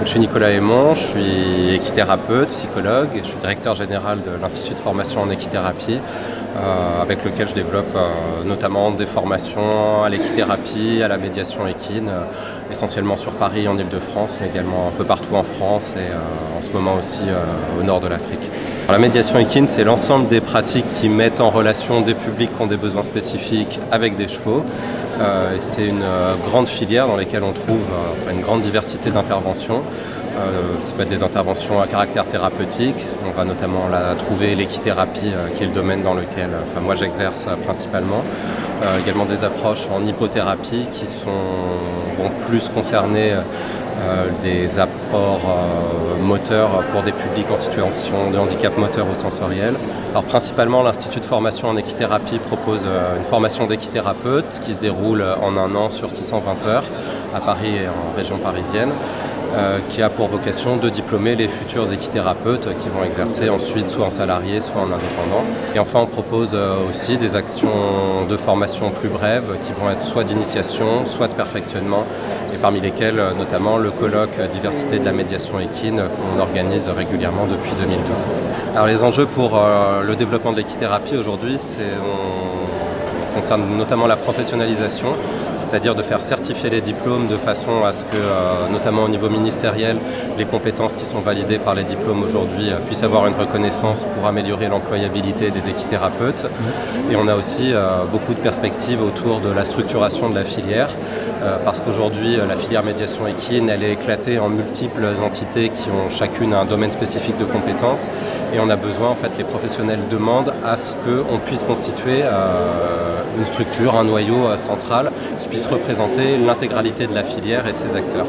Je suis Nicolas Aymon, je suis équithérapeute, psychologue et je suis directeur général de l'Institut de formation en équithérapie avec lequel je développe notamment des formations à l'équithérapie, à la médiation équine, essentiellement sur Paris, en Île-de-France, mais également un peu partout en France et en ce moment aussi au nord de l'Afrique. La médiation équine, c'est l'ensemble des pratiques qui mettent en relation des publics qui ont des besoins spécifiques avec des chevaux. C'est une grande filière dans laquelle on trouve une grande diversité d'interventions. Ça peut être des interventions à caractère thérapeutique. On va notamment trouver l'équithérapie, qui est le domaine dans lequel moi j'exerce principalement. Également des approches en hypothérapie qui vont plus concerner des apports moteurs pour des publics en situation de handicap moteur ou sensoriel. Alors principalement, l'Institut de formation en équithérapie propose une formation d'équithérapeute qui se déroule en un an sur 620 heures à Paris et en région parisienne, qui a pour vocation de diplômer les futurs équithérapeutes qui vont exercer ensuite soit en salarié, soit en indépendant. Et enfin, on propose aussi des actions de formation plus brèves qui vont être soit d'initiation, soit de perfectionnement, et parmi lesquelles notamment le colloque Diversité de la médiation équine qu'on organise régulièrement depuis 2012. Alors les enjeux pour le développement de l'équithérapie aujourd'hui, concerne notamment la professionnalisation, c'est-à-dire de faire certifier les diplômes de façon à ce que, notamment au niveau ministériel, les compétences qui sont validées par les diplômes aujourd'hui puissent avoir une reconnaissance pour améliorer l'employabilité des équithérapeutes. Et on a aussi beaucoup de perspectives autour de la structuration de la filière, parce qu'aujourd'hui, la filière médiation équine, elle est éclatée en multiples entités qui ont chacune un domaine spécifique de compétences. Et on a besoin, en fait, les professionnels demandent à ce qu'on puisse constituer une structure, un noyau central qui puisse représenter l'intégralité de la filière et de ses acteurs.